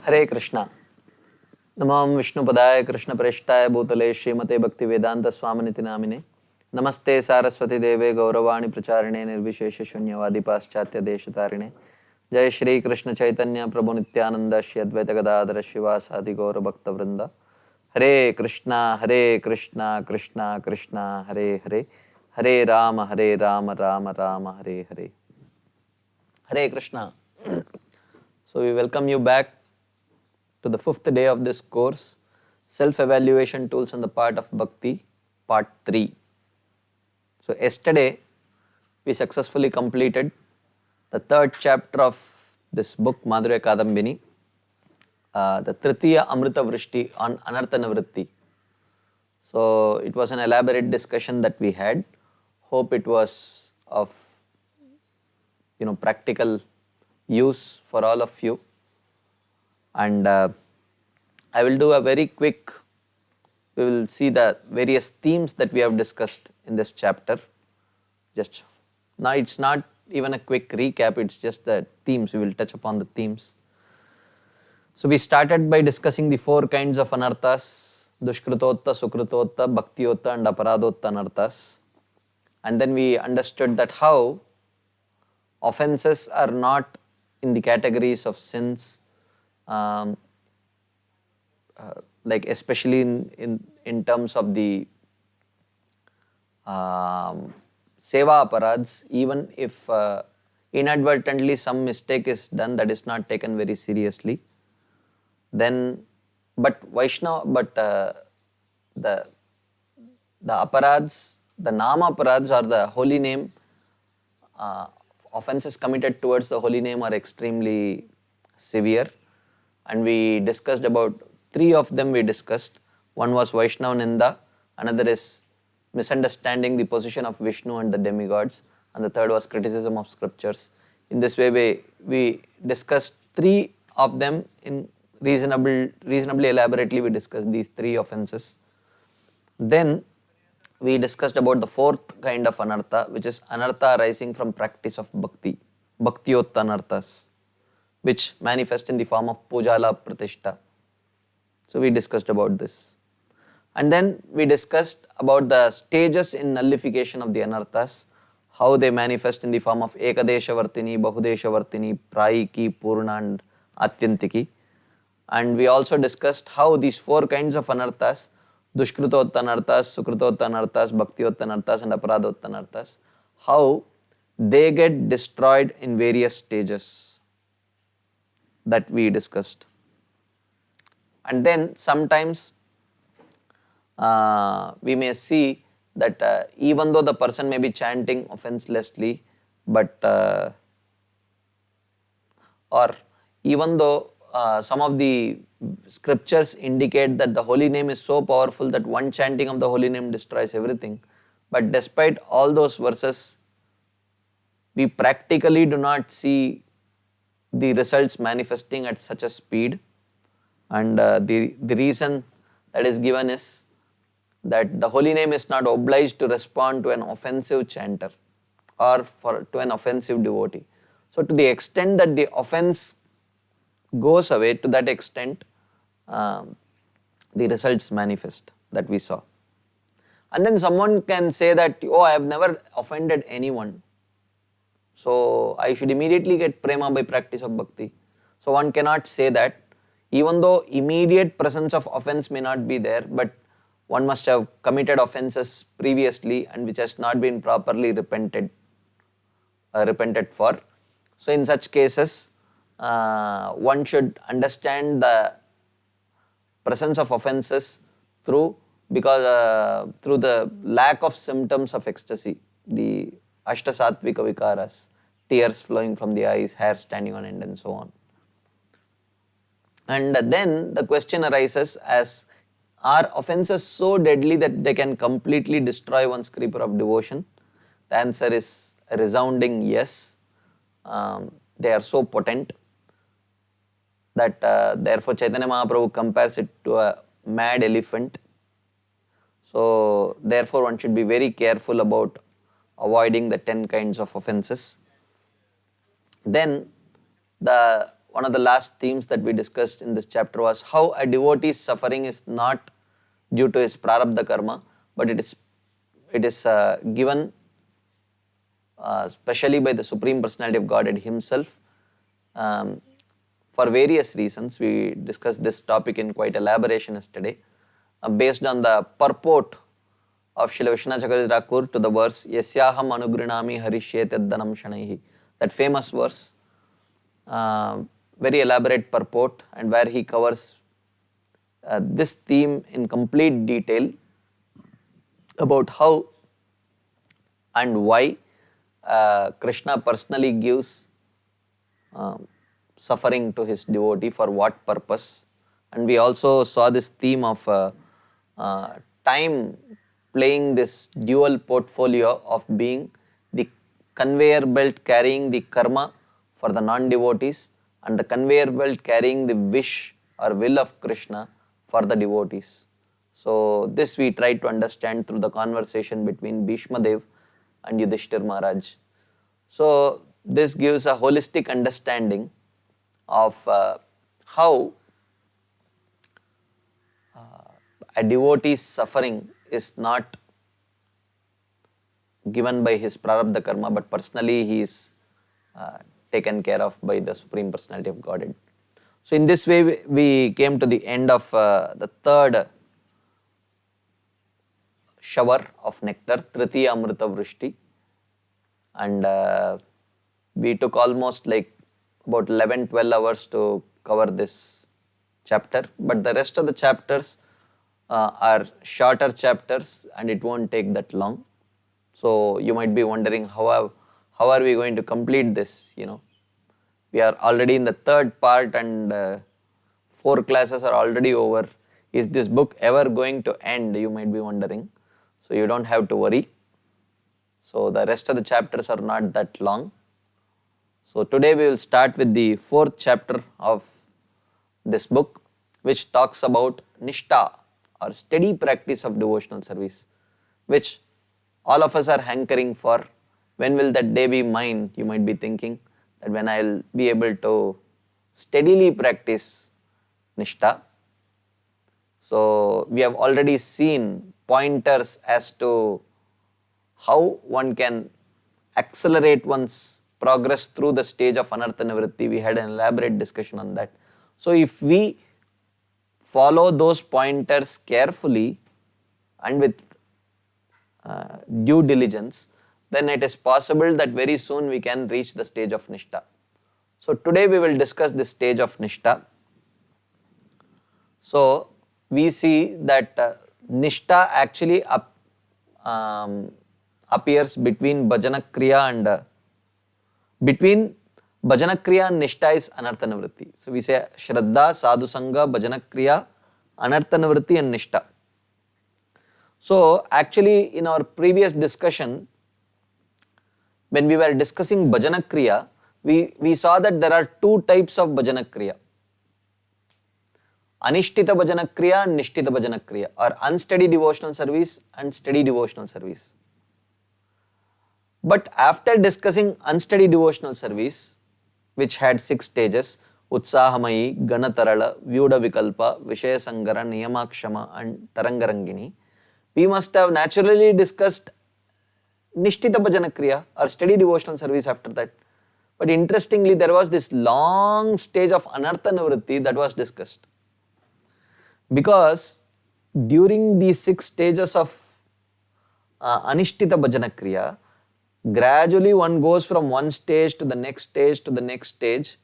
हरे कृष्णा। नमः विष्णुपदाय कृष्णप्रेष्ठाय भूतले श्रीमते भक्ति वेदांत स्वामिनिति नामिने। नमस्ते सारस्वती देवे गौरवाणी प्रचारिणे निर्विशेष शून्यवादी पाश्चात्य देशतारिणे। जय श्री कृष्ण चैतन्य प्रभु नित्यानंद श्री अद्वैत गदाधर शिवासादि गौर भक्त वृंद। हरे कृष्णा कृष्णा कृष्णा हरे हरे, हरे राम राम राम हरे हरे। हरे Krishna. So we welcome you back to the fifth day of this course, Self-Evaluation Tools on the Part of Bhakti, Part 3. So yesterday, we successfully completed the third chapter of this book, Madhurya Kadambini, the Tritiya Amrita Vrishti on Anartha Nivritti. So it was an elaborate discussion that we had. Hope it was of practical use for all of you. And I will do a very quick, we will see the various themes that we have discussed in this chapter. Just now it's not even a quick recap, it's just the themes, we will touch upon the themes. So we started by discussing the four kinds of anarthas, dushkritotta, sukritotta, bhaktiotta and aparadotta anarthas. And then we understood that how offenses are not in the categories of sins, like especially in terms of the seva aparads, even if inadvertently some mistake is done, that is not taken very seriously. Then, but the aparads, the nama aparads or the holy name offenses committed towards the holy name are extremely severe, and we discussed about three of them. We discussed one was Vaishnava Ninda, another is misunderstanding the position of Vishnu and the demigods, and the third was criticism of scriptures. In this way we discussed three of them in reasonably elaborately. We discussed these three offenses. Then we discussed about the fourth kind of anartha, which is anartha arising from practice of bhakti, bhaktiotta anarthas, which manifest in the form of pujala pratishta. So we discussed about this. And then we discussed about the stages in nullification of the anarthas, how they manifest in the form of ekadeshavartini, bahudeshavartini, prayiki, purna and atyantiki. And we also discussed how these four kinds of anarthas, dushkritotta anarthas, sukritotta anarthas, bhaktiotta anarthas and aparadotta anarthas, how they get destroyed in various stages that we discussed. And then sometimes we may see that even though the person may be chanting offenselessly, but or even though some of the scriptures indicate that the holy name is so powerful that one chanting of the holy name destroys everything, but despite all those verses, we practically do not see the results manifesting at such a speed. And the reason that is given is that the holy name is not obliged to respond to an offensive chanter or to an offensive devotee. So to the extent that the offense goes away, to that extent the results manifest that we saw. And then someone can say that, oh, I have never offended anyone, so I should immediately get prema by practice of bhakti. So one cannot say that, even though immediate presence of offense may not be there, but one must have committed offenses previously and which has not been properly repented for. So in such cases, one should understand the presence of offenses through the lack of symptoms of ecstasy, the ashtasatvika vikaras, tears flowing from the eyes, hair standing on end and so on. And then the question arises as, are offenses so deadly that they can completely destroy one's creeper of devotion? The answer is a resounding yes. They are so potent that therefore Chaitanya Mahaprabhu compares it to a mad elephant. So therefore one should be very careful about avoiding the 10 kinds of offenses. Then the one of the last themes that we discussed in this chapter was how a devotee's suffering is not due to his prarabdha karma, but it is given specially by the Supreme Personality of Godhead Himself for various reasons. We discussed this topic in quite elaboration yesterday, based on the purport of Srila Vishwanath Chakravarti Thakur to the verse Yasyaham Anugrinami Harishyet Yaddanam Shanaihi. That famous verse, very elaborate purport, and where he covers this theme in complete detail about how and why Krishna personally gives suffering to his devotee, for what purpose. And we also saw this theme of time playing this dual portfolio of being the conveyor belt carrying the karma for the non-devotees and the conveyor belt carrying the wish or will of Krishna for the devotees. So this we tried to understand through the conversation between Bhishma Dev and Yudhishthir Maharaj. So this gives a holistic understanding of how a devotee's suffering is not given by his prarabdha karma, but personally he is taken care of by the Supreme Personality of Godhead. So in this way we came to the end of the third shower of nectar, Tritiya Amrita Vrishti, and we took almost like about 11-12 hours to cover this chapter, but the rest of the chapters are shorter chapters and it won't take that long. So you might be wondering how are we going to complete this, We are already in the third part and 4 classes are already over. Is this book ever going to end, you might be wondering. So you don't have to worry. So the rest of the chapters are not that long. So today we will start with the 4th chapter of this book, which talks about Nishtha, or steady practice of devotional service, which all of us are hankering for. When will that day be mine? You might be thinking that when I will be able to steadily practice Nishtha. So we have already seen pointers as to how one can accelerate one's progress through the stage of Anartha Nivritti. We had an elaborate discussion on that. So if we follow those pointers carefully and with due diligence, then it is possible that very soon we can reach the stage of Nishtha. So today we will discuss this stage of Nishtha. So we see that Nishtha actually appears between Bhajana Kriya and between Bhajana Kriya and Nishtha is Anartha Nivritti. So we say Shraddha, Sadhu Sangha, Bhajana Kriya, Anartha Nivritti and Nishtha. So actually in our previous discussion, when we were discussing Bhajana Kriya, we saw that there are 2 types of Bhajana Kriya. Anishtita Bhajana Kriya and Nishtita Bhajana Kriya, or unsteady devotional service and steady devotional service. But after discussing unsteady devotional service, which had 6 stages, Utsahamayi, Ganatarala, Vyuda Vikalpa, Vishaya Sangara, Niyamakshama and Tarangarangini, we must have naturally discussed Nishtita Bhajana Kriya, or steady devotional service after that. But interestingly, there was this long stage of Anartha Nivritti that was discussed. Because during these 6 stages of Anishtita Bhajana Kriya, gradually one goes from one stage to the next stage to the next stage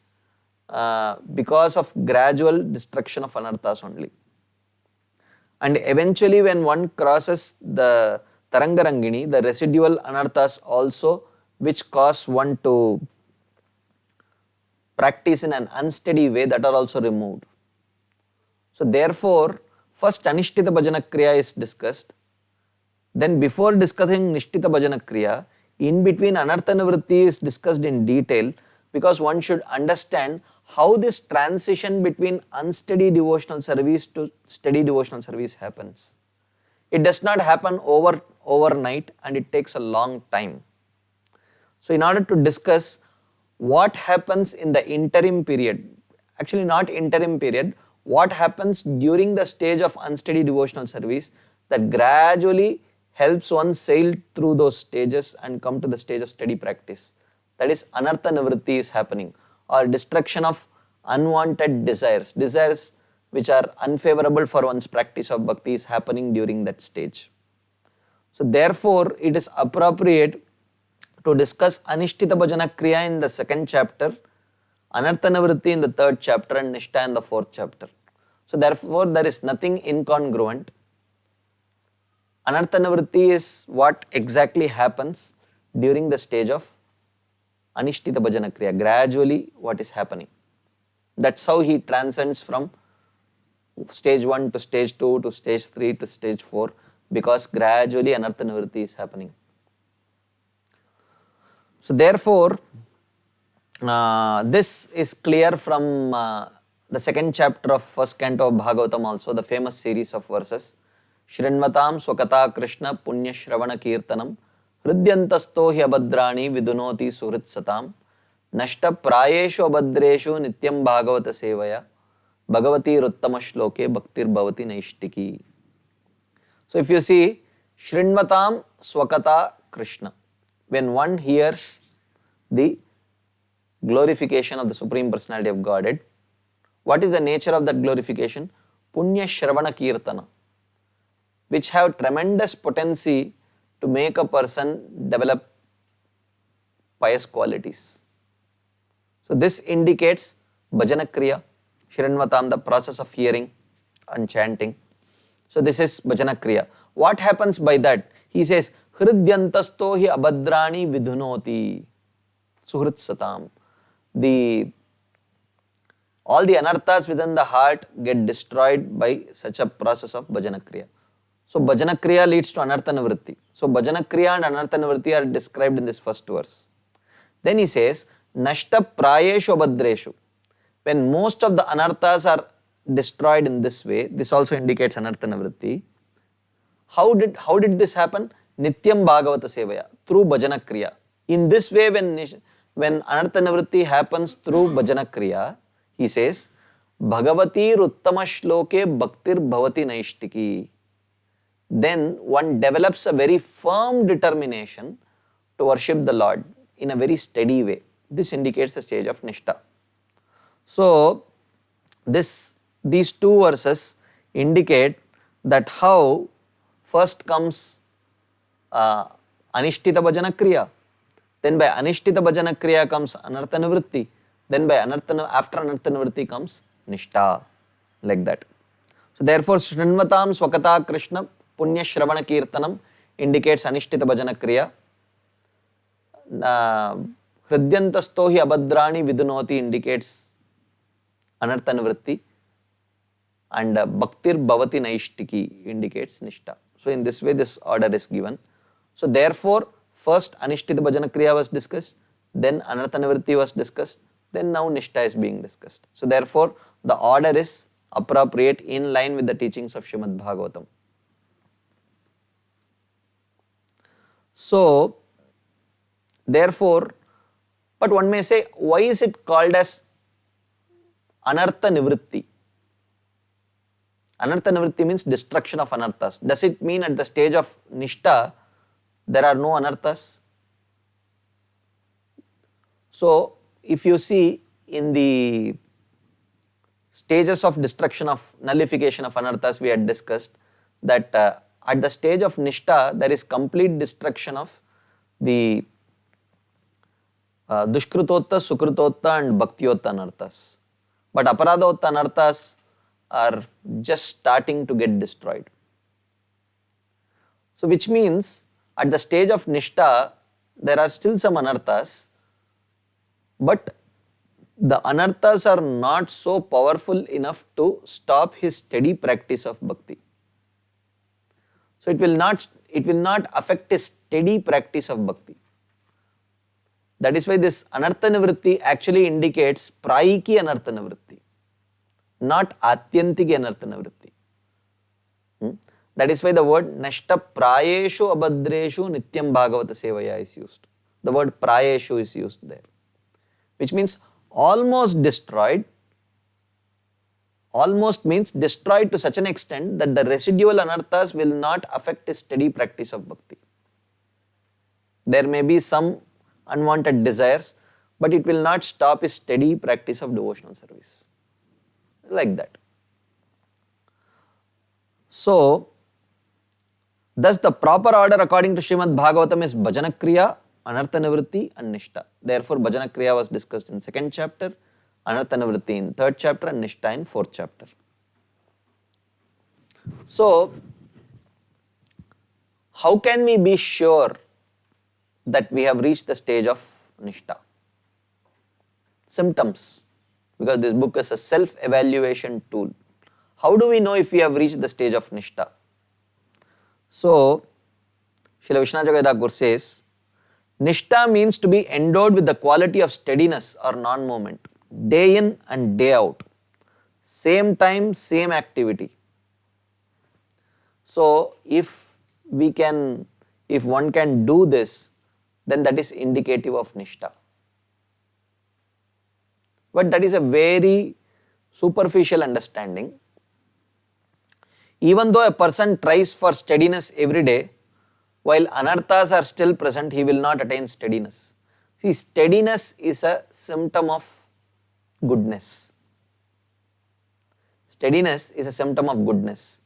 because of gradual destruction of anarthas only. And eventually when one crosses the Tarangarangini, the residual anarthas also, which cause one to practice in an unsteady way, that are also removed. So therefore, first Anishtita Bhajana Kriya is discussed. Then before discussing Nishtita Bhajana Kriya, in between Anartha Nivritti is discussed in detail, because one should understand how this transition between unsteady devotional service to steady devotional service happens. It does not happen overnight and it takes a long time. So in order to discuss what happens in the interim period, actually not interim period, what happens during the stage of unsteady devotional service that gradually helps one sail through those stages and come to the stage of steady practice. That is anartha nivritti is happening, or destruction of unwanted desires, desires which are unfavorable for one's practice of bhakti is happening during that stage. So therefore, it is appropriate to discuss Anishtita Bhajana Kriya in the second chapter, Anartha Nivritti in the third chapter, and Nishtha in the fourth chapter. So therefore, there is nothing incongruent. Anartha Nivritti is what exactly happens during the stage of Anishtita Bhajana Kriya, gradually what is happening. That's how he transcends from stage 1 to stage 2 to stage 3 to stage 4, because gradually Anartha Nivritti is happening. So therefore, this is clear from the second chapter of first canto of Bhagavatam also, the famous series of verses. Shrinvatam swakata Krishna punya shravana kirtanam hridyantasto hi abhadrani vidunoti suhrit satam nashta prayeshu abhadreshu nityam bhagavata sevaya bhagavati ruttama shloke bhaktir bhavati naishtiki. So if you see, Shrinvatam swakata Krishna, when one hears the glorification of the Supreme Personality of Godhead, what is the nature of that glorification? Punya Shravana Kirtana, which have tremendous potency to make a person develop pious qualities. So this indicates Bhajana Kriya, Shrinvatam, the process of hearing and chanting. So this is Bhajana Kriya. What happens by that? He says, Hridyantasto hi abhadrani vidhunoti suhrit satam. All the anarthas within the heart get destroyed by such a process of Bhajana Kriya. So Bhajana Kriya leads to Anartha Nivritti. So Bhajana Kriya and Anartha Nivritti are described in this first verse. Then he says, Nashta prayeshu abhadreshu. When most of the anarthas are destroyed in this way, this also indicates Anartha Nivritti. How did this happen? Nityam Bhagavata Sevaya, through Bhajana Kriya. In this way, when Anartha Nivritti happens through Bhajana Kriya, he says, Bhagavati Ruttama Shloke Bhaktir Bhavati Naishtiki. Then one develops a very firm determination to worship the Lord in a very steady way. This indicates the stage of Nishtha. So, these two verses indicate that how first comes Anishtita Bhajana Kriya, then by Anishtita Bhajana Kriya comes Anartha Nivritti, then by after Anartha Nivritti comes Nishtha, like that. So therefore, Shrinvatam Swakata Krishna Punya Shravana Kirtanam indicates Anishtita Bhajana Kriya. Hridyantasto hi abhadrani vidunoti indicates Anartha Nivritti, and Bhaktir Bhavati Naishtiki indicates Nishtha. So in this way this order is given. So therefore, first Anishtita Bhajana Kriya was discussed, then Anartha Nivritti was discussed, then now Nishtha is being discussed. So therefore, the order is appropriate in line with the teachings of Srimad Bhagavatam. So therefore, but one may say, why is it called as Anartha Nivritti? Anartha Nivritti means destruction of anarthas. Does it mean at the stage of Nishtha there are no anarthas? So if you see in the stages of destruction of nullification of anarthas, we had discussed that at the stage of Nishtha there is complete destruction of the Dushkritotta, Sukritotta and Bhaktiotta anarthas. But Aparadaotta anarthas are just starting to get destroyed. So which means at the stage of Nishtha there are still some anarthas, but the anarthas are not so powerful enough to stop his steady practice of bhakti. So it will not affect his steady practice of bhakti. That is why this Anartha Nivritti actually indicates Prayiki Anartha Nivritti, not Atyantiki Anartha Nivritti. That is why the word Nashta Prayeshu Abhadreshu Nityam Bhagavata Sevaya is used. The word Prayeshu is used there, which means almost destroyed, Almost means destroyed to such an extent that the residual anarthas will not affect his steady practice of bhakti. There may be some unwanted desires, but it will not stop his steady practice of devotional service. Like that. So, thus the proper order according to Srimad Bhagavatam is Bhajana Kriya, Anartha Nivritti and Nishta. Therefore, Bhajana Kriya was discussed in second chapter, Anartha Nivritti in third chapter and Nishta in fourth chapter. So, how can we be sure that we have reached the stage of Nishta? Symptoms, because this book is a self-evaluation tool. How do we know if we have reached the stage of Nishta? So, Srila Vishwanath Thakur says, Nishta means to be endowed with the quality of steadiness or non-movement, day in and day out, same time, same activity. So, if one can do this, then that is indicative of Nishta. But that is a very superficial understanding. Even though a person tries for steadiness every day, while anarthas are still present, he will not attain steadiness. See, steadiness is a symptom of goodness. Steadiness is a symptom of goodness.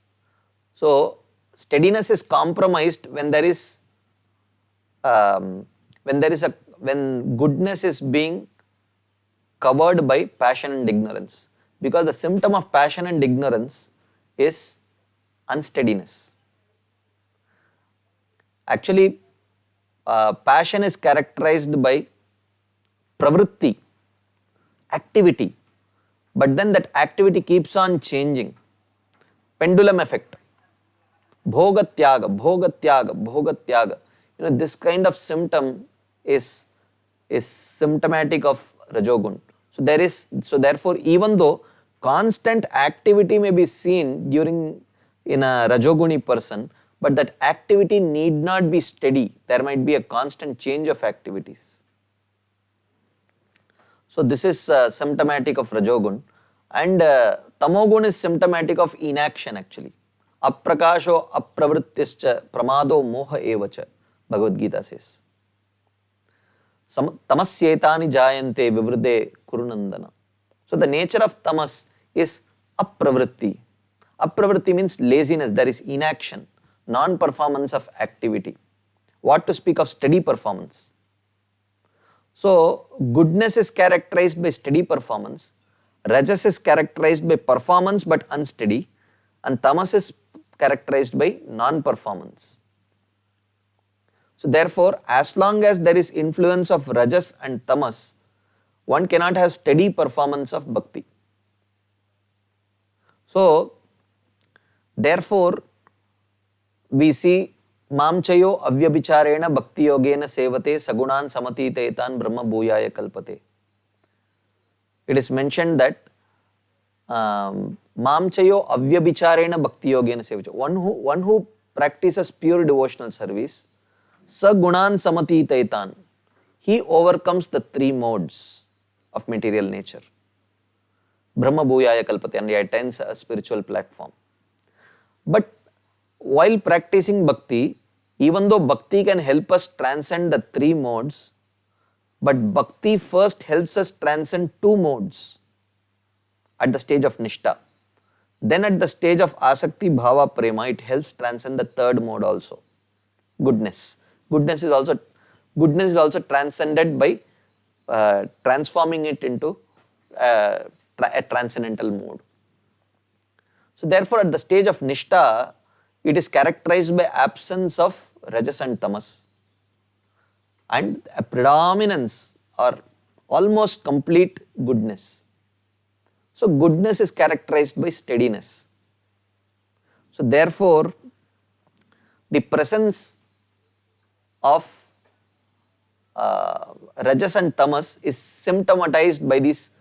So, steadiness is compromised when when goodness is being covered by passion and ignorance. Because the symptom of passion and ignorance is unsteadiness. Actually, passion is characterized by pravritti, activity, but then that activity keeps on changing. Pendulum effect. Bhoga tyaga, bhoga tyaga, bhoga tyaga. This kind of symptom is symptomatic of Rajogun. So therefore, even though constant activity may be seen in a Rajoguni person, but that activity need not be steady. There might be a constant change of activities. So this is symptomatic of Rajogun, and Tamogun is symptomatic of inaction actually. Aprakasho apravrittischa pramado moha evacha, Bhagavad Gita says. Tamasyetani jayante vivrude kurunandana. So the nature of tamas is apravritti. Apravritti means laziness, there is inaction, non-performance of activity. What to speak of steady performance? So goodness is characterized by steady performance, rajas is characterized by performance but unsteady, and tamas is characterized by non-performance. So therefore, as long as there is influence of rajas and tamas, one cannot have steady performance of bhakti. So therefore, we see mamchayo avyabhicharena bhakti yogena sevate sagunan samatitetan brahma bhuyaya kalpate. It is mentioned that mamchayo avyabhicharena bhakti yogena sevate. One who practices pure devotional service, sagunan samatitetan, he overcomes the three modes of material nature. Brahma bhuyaya kalpate, and he attains a spiritual platform. But while practicing bhakti, even though bhakti can help us transcend the three modes, but bhakti first helps us transcend two modes at the stage of nishta. Then at the stage of asakti bhava prema, it helps transcend the third mode also, goodness. Goodness is also transcended by transforming it into a transcendental mode. So therefore, at the stage of nishta, it is characterized by absence of rajas and tamas and a predominance or almost complete goodness. So goodness is characterized by steadiness. So therefore, the presence of rajas and tamas is symptomatized by these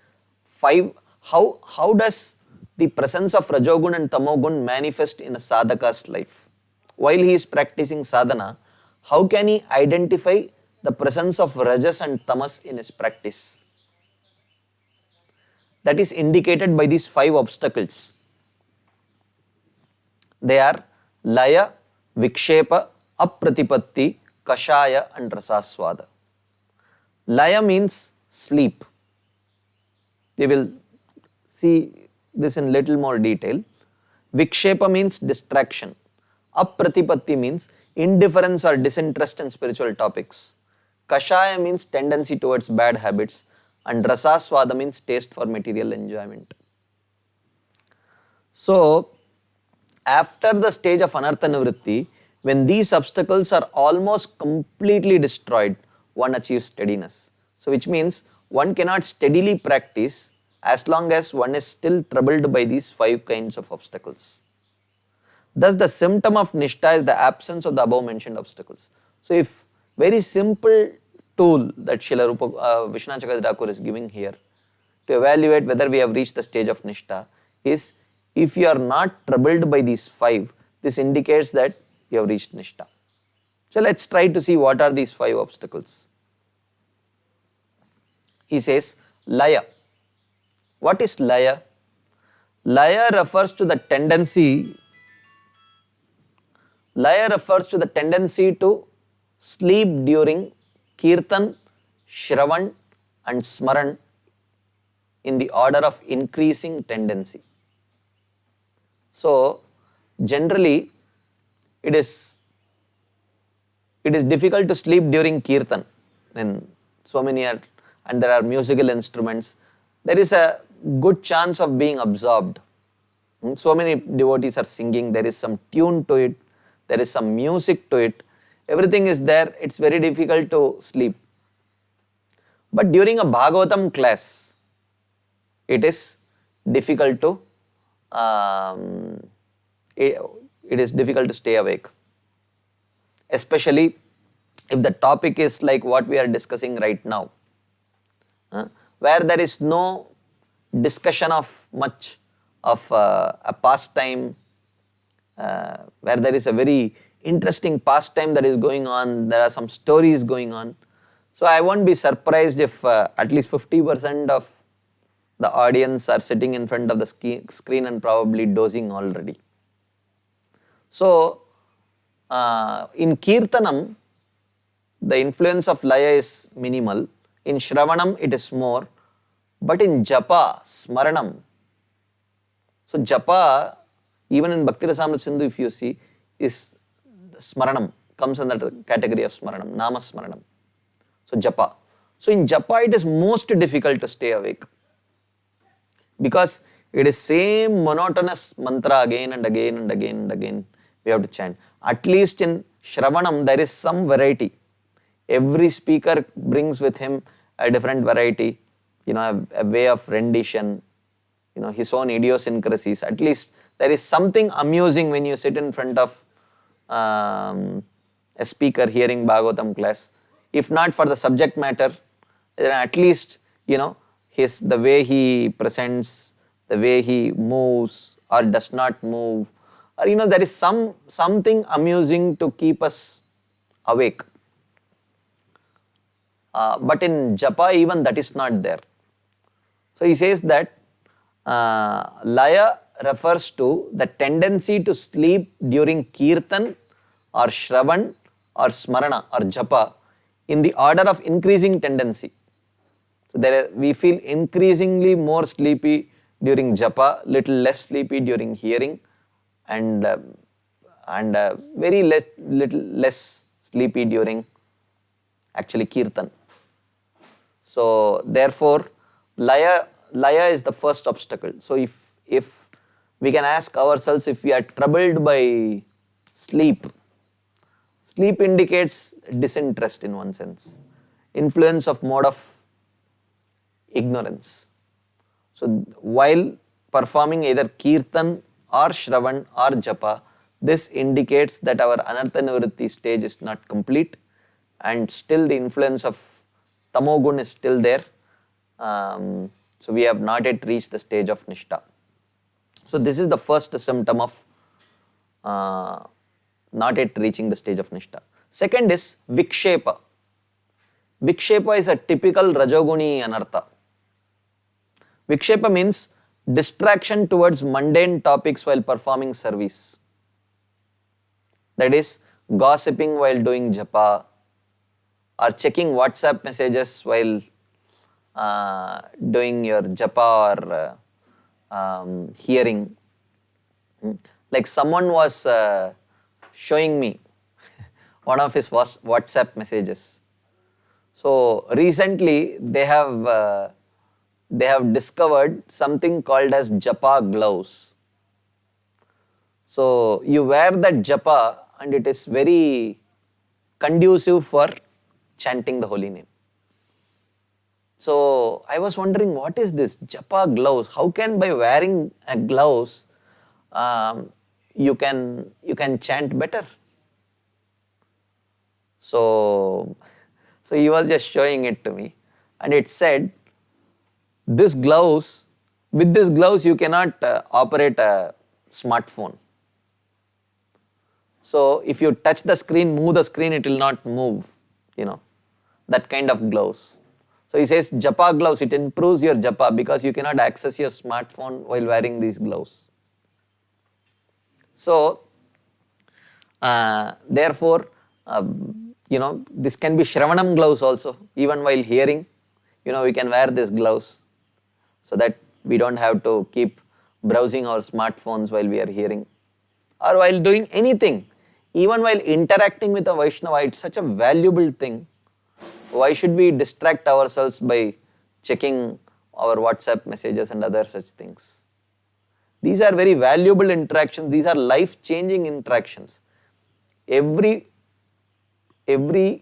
five. How does the presence of rajogun and tamogun manifest in a sadhaka's life? While he is practicing sadhana, how can he identify the presence of rajas and tamas in his practice? that is indicated by these 5 obstacles. They are Laya, Vikshepa, Apratipatti, Kashaya and Rasaswada. Laya means sleep. We will see this in little more detail. Vikshepa means distraction. Apratipatti means indifference or disinterest in spiritual topics. Kashaya means tendency towards bad habits. And Rasaswada means taste for material enjoyment. So, after the stage of Anartha Nivritti, when these obstacles are almost completely destroyed, one achieves steadiness. So, which means one cannot steadily practice as long as one is still troubled by these 5 kinds of obstacles. Thus, the symptom of Nishtha is the absence of the above mentioned obstacles. So, if very simple tool that Srila Vishwanath Chakravarti Thakur is giving here to evaluate whether we have reached the stage of Nishtha is, if you are not troubled by these 5, this indicates that you have reached Nishtha. So, let us try to see what are these 5 obstacles. He says, Laya. What is Laya? Laya refers to the tendency to sleep during Kirtan, Shravan and Smaran in the order of increasing tendency. So, generally it is difficult to sleep during Kirtan, and so many are, and there are musical instruments. There is a good chance of being absorbed. So many devotees are singing, there is some tune to it, there is some music to it, everything is there, it's very difficult to sleep. But during a Bhagavatam class, it is difficult to stay awake. Especially if the topic is like what we are discussing right now, where there is no discussion of much of a pastime, where there is a very interesting pastime that is going on, there are some stories going on. So, I won't be surprised if at least 50% of the audience are sitting in front of the screen and probably dozing already. So, in Kirtanam, the influence of Laya is minimal. In Shravanam, it is more. But in Japa, Smaranam, so Japa, even in Bhakti Rasamrita Sindhu, if you see, is Smaranam, comes under the category of Smaranam, Nama Smaranam. So Japa. So in Japa, it is most difficult to stay awake, because it is same monotonous mantra again and again and again and again we have to chant. At least in Shravanam, there is some variety. Every speaker brings with him a different variety, a way of rendition, his own idiosyncrasies. At least there is something amusing when you sit in front of a speaker hearing Bhagavatam class. If not for the subject matter, then at least, the way he presents, the way he moves or does not move, or there is something amusing to keep us awake. But in Japa, even that is not there. So he says that Laya refers to the tendency to sleep during Kirtan or Shravan or Smarana or Japa in the order of increasing tendency. So we feel increasingly more sleepy during Japa, little less sleepy during hearing, and very little less sleepy during actually Kirtan. So therefore, Laya is the first obstacle. So if we can ask ourselves, if we are troubled by sleep indicates disinterest in one sense, influence of mode of ignorance. So while performing either Kirtan or Shravan or Japa, this indicates that our Anartha Nivritti stage is not complete, and still the influence of Tamogun is still there. So we have not yet reached the stage of Nishtha. So this is the first symptom of not yet reaching the stage of Nishtha. Second is Vikshepa means distraction towards mundane topics while performing service. That is, gossiping while doing japa, or checking WhatsApp messages while doing your japa or hearing. Like someone was showing me one of his WhatsApp messages. So recently they have discovered something called as japa gloves. So you wear that japa and it is very conducive for chanting the holy name. So I was wondering, what is this japa gloves? How can by wearing a gloves you can chant better? So he was just showing it to me, and it said, with this gloves you cannot operate a smartphone. So if you touch the screen, move the screen, it will not move, that kind of gloves. So he says japa gloves, it improves your japa because you cannot access your smartphone while wearing these gloves. So therefore, this can be Shravanam gloves also. Even while hearing, we can wear these gloves so that we don't have to keep browsing our smartphones while we are hearing. Or while doing anything, even while interacting with a Vaishnava, it's such a valuable thing. Why should we distract ourselves by checking our WhatsApp messages and other such things? These are very valuable interactions. These are life-changing interactions. Every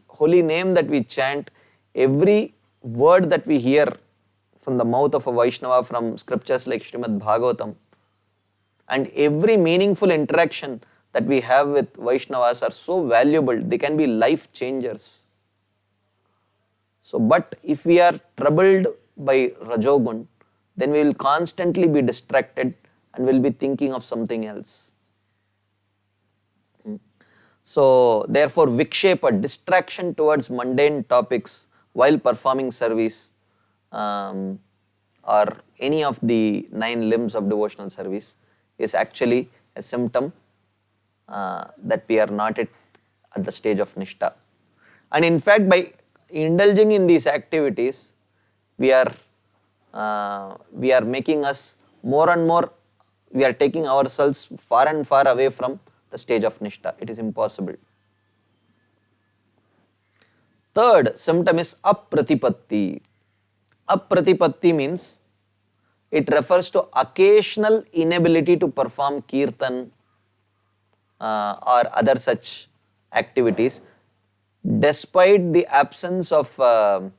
holy name that we chant, every word that we hear from the mouth of a Vaishnava from scriptures like Srimad Bhagavatam, and every meaningful interaction that we have with Vaishnavas are so valuable. They can be life changers. So, but if we are troubled by Rajogun, then we will constantly be distracted and will be thinking of something else. So, therefore, Vikshepa, distraction towards mundane topics while performing service, or any of the 9 limbs of devotional service, is actually a symptom that we are not at the stage of Nishtha. And in fact, by indulging in these activities, we are making us more and more, we are taking ourselves far and far away from the stage of Nishtha. It is impossible. Third symptom is apratipatti. Apratipatti means it refers to occasional inability to perform kirtan or other such activities despite the absence of laya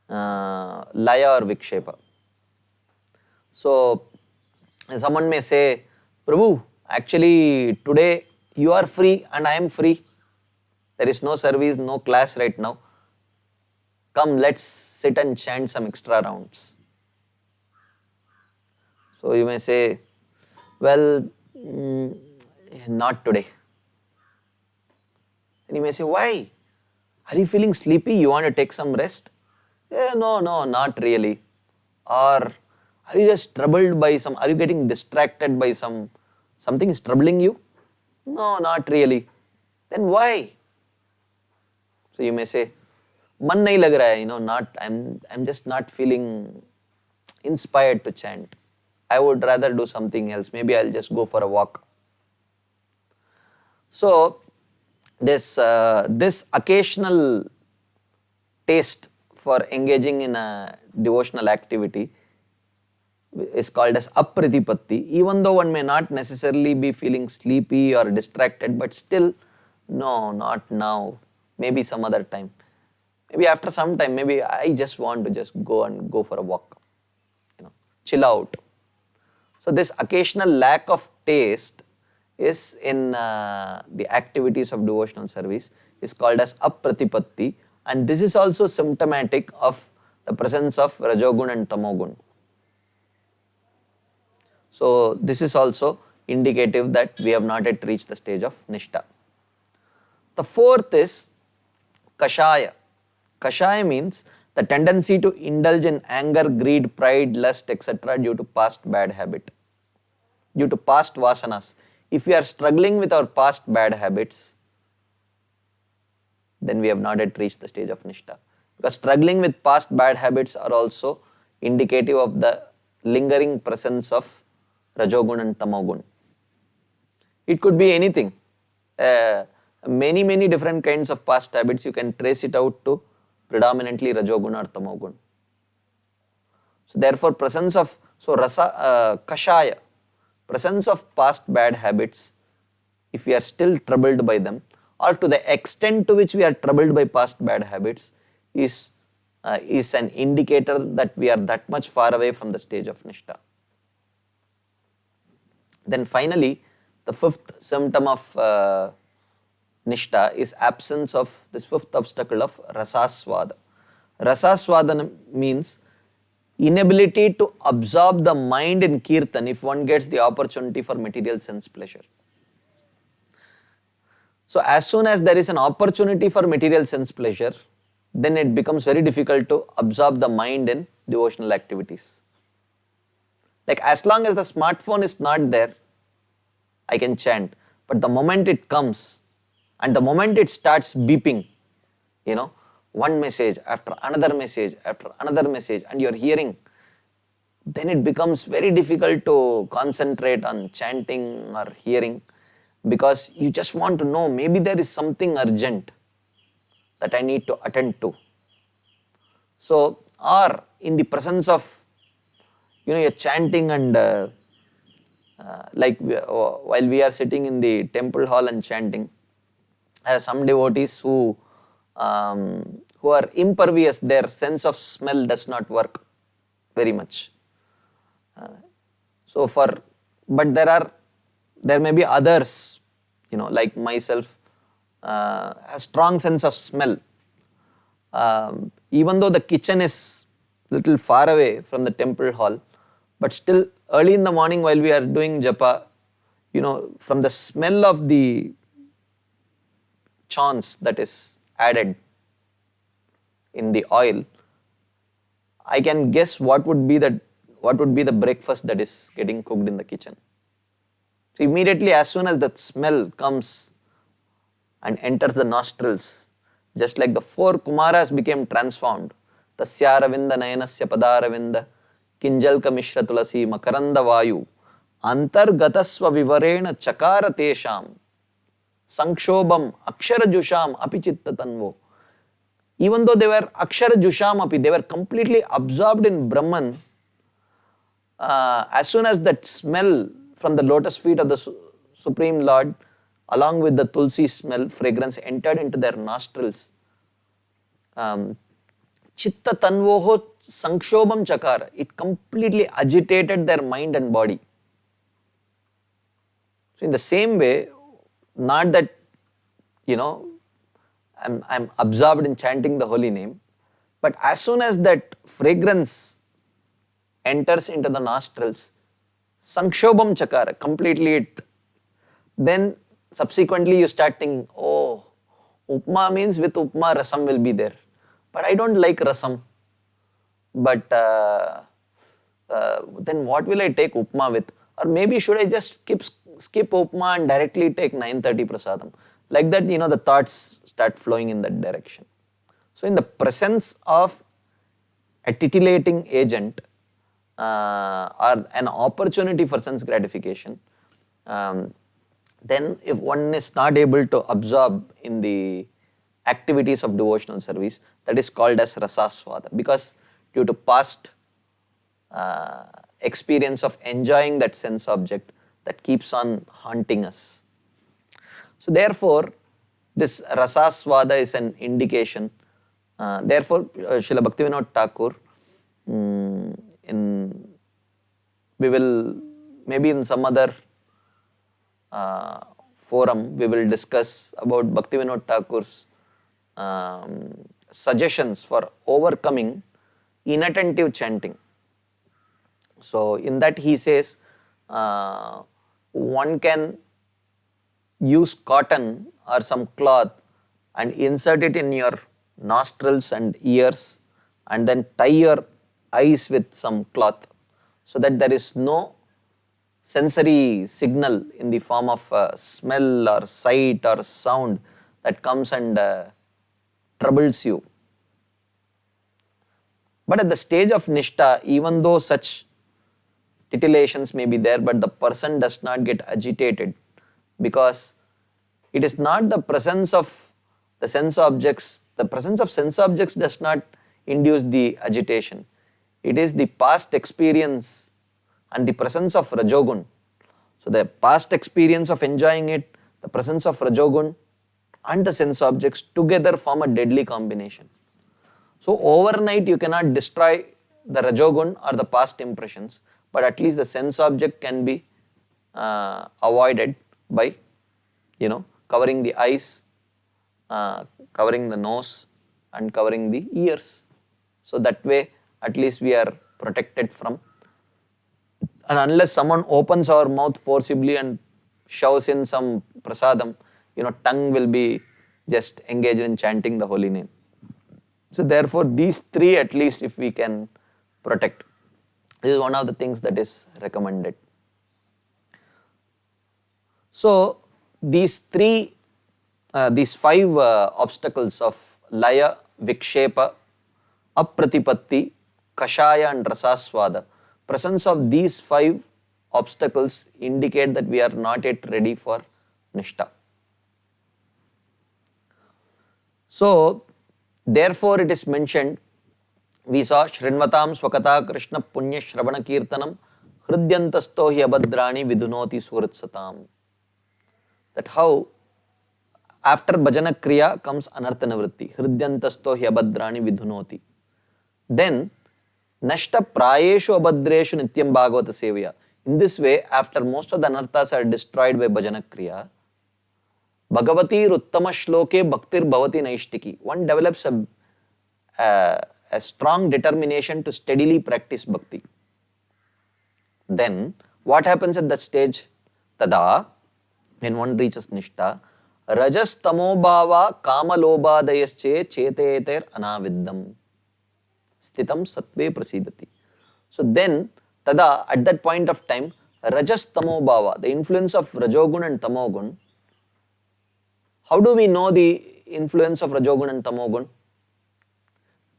or vikshepa. So someone may say, Prabhu, actually today you are free and I am free. There is no service, no class right now. Come, let's sit and chant some extra rounds. So you may say, well, not today. And you may say, why? Are you feeling sleepy? You want to take some rest? No, not really. Or are you just troubled by are you getting distracted by something is troubling you? No, not really. Then why? So you may say, man nahi lag raha hai, I'm just not feeling inspired to chant. I would rather do something else. Maybe I'll just go for a walk. So this occasional taste for engaging in a devotional activity is called as apratipatti. Even though one may not necessarily be feeling sleepy or distracted, but still, no, not now. Maybe some other time. Maybe after some time, maybe I just want to just go for a walk. Chill out. So this occasional lack of taste is in the activities of devotional service is called as apratipatti, and this is also symptomatic of the presence of rajogun and tamogun. So this is also indicative that we have not yet reached the stage of nishtha. The fourth is kashaya. Kashaya means the tendency to indulge in anger, greed, pride, lust, etc. due to past bad habit, due to past vasanas. If we are struggling with our past bad habits, then we have not yet reached the stage of Nishtha. Because struggling with past bad habits are also indicative of the lingering presence of Rajogun and Tamogun. It could be anything. Many different kinds of past habits, you can trace it out to predominantly Rajogun or Tamogun. So therefore Kashaya, presence of past bad habits, if we are still troubled by them, or to the extent to which we are troubled by past bad habits, is an indicator that we are that much far away from the stage of Nishtha. Then finally, the fifth symptom of Nishtha is absence of this fifth obstacle of Rasaswada. Rasaswada means inability to absorb the mind in Kirtan if one gets the opportunity for material sense pleasure. So as soon as there is an opportunity for material sense pleasure, then it becomes very difficult to absorb the mind in devotional activities. Like as long as the smartphone is not there, I can chant. But the moment it comes and the moment it starts beeping, one message after another message after another message, and you're hearing, then it becomes very difficult to concentrate on chanting or hearing, because you just want to know, maybe there is something urgent that I need to attend to. So, or in the presence of, you're chanting and while we are sitting in the temple hall and chanting, some devotees who are impervious, their sense of smell does not work very much. But there may be others, like myself, a strong sense of smell. Even though the kitchen is little far away from the temple hall, but still early in the morning while we are doing japa, from the smell of the chawns that is added in the oil, I can guess what would be the breakfast that is getting cooked in the kitchen. So immediately as soon as that smell comes and enters the nostrils, just like the four Kumaras became transformed, Tasya Ravinda Nayanasya Padaravinda Kinjalka Mishra Tulasi Makaranda Vayu Antargatasva Vivarena Chakara Tesham Sankshobam Akshara Jusham Apichitta Tanvo. Even though they were Akshara Jusham Api, they were completely absorbed in Brahman. As soon as that smell from the lotus feet of the Supreme Lord, along with the tulsi smell, fragrance entered into their nostrils, Chitta Tanvoho Sankshobam Chakara, it completely agitated their mind and body. So in the same way, not that, I'm absorbed in chanting the holy name, but as soon as that fragrance enters into the nostrils, Sankshobam Chakara, completely then subsequently you start thinking, oh, upma means with upma rasam will be there. But I don't like rasam. But then what will I take upma with? Or maybe should I just skip upma and directly take 9:30 prasadam? Like that, the thoughts start flowing in that direction. So in the presence of a titillating agent or an opportunity for sense gratification, then if one is not able to absorb in the activities of devotional service, that is called as rasaswada, because due to past experience of enjoying that sense object, that keeps on haunting us. So therefore, this rasaswada is an indication. Therefore, Srila Bhaktivinoda Thakur, we will maybe in some other forum, we will discuss about Bhaktivinoda Thakur's suggestions for overcoming inattentive chanting. So in that he says, one can use cotton or some cloth and insert it in your nostrils and ears and then tie your eyes with some cloth so that there is no sensory signal in the form of smell or sight or sound that comes and troubles you. But at the stage of Nishtha, even though such titillations may be there, but the person does not get agitated, because it is not the presence of the sense objects, the presence of sense objects does not induce the agitation. It is the past experience and the presence of Rajogun. So the past experience of enjoying it, the presence of Rajogun and the sense objects together form a deadly combination. So overnight you cannot destroy the Rajogun or the past impressions, but at least the sense object can be avoided by, covering the eyes, covering the nose and covering the ears. So that way at least we are protected from, and unless someone opens our mouth forcibly and shoves in some prasadam, tongue will be just engaged in chanting the holy name. So therefore these three at least if we can protect, this is one of the things that is recommended. So these five obstacles of laya, vikshepa, apratipatti, kashaya and rasaswada, presence of these five obstacles indicate that we are not yet ready for nishtha. So therefore it is mentioned, we saw Shrinvatam Swakata Krishna Punya Shravana Kirtanam Hrudyantasto hi abhadrani vidunoti suratsatam. That how after bhajana kriya comes anartha nivritti. Hrudyantasto hi abhadrani vidunoti. Then nashta prayeshu abhadreshu nityam bhagavata sevaya. In this way, after most of the anarthas are destroyed by bhajana kriya, Bhagavati Ruttama Shloke Bhaktir Bhavati Naishtiki. One develops a strong determination to steadily practice bhakti. Then what happens at that stage? Tada, when one reaches nishtha, rajas tamo bhava kama lobhadayasche cheteter anaviddam sthitam sattve prasidati. So then tada, at that point of time, rajas tamo bhava, the influence of rajogun and tamogun. How do we know the influence of rajogun and tamogun?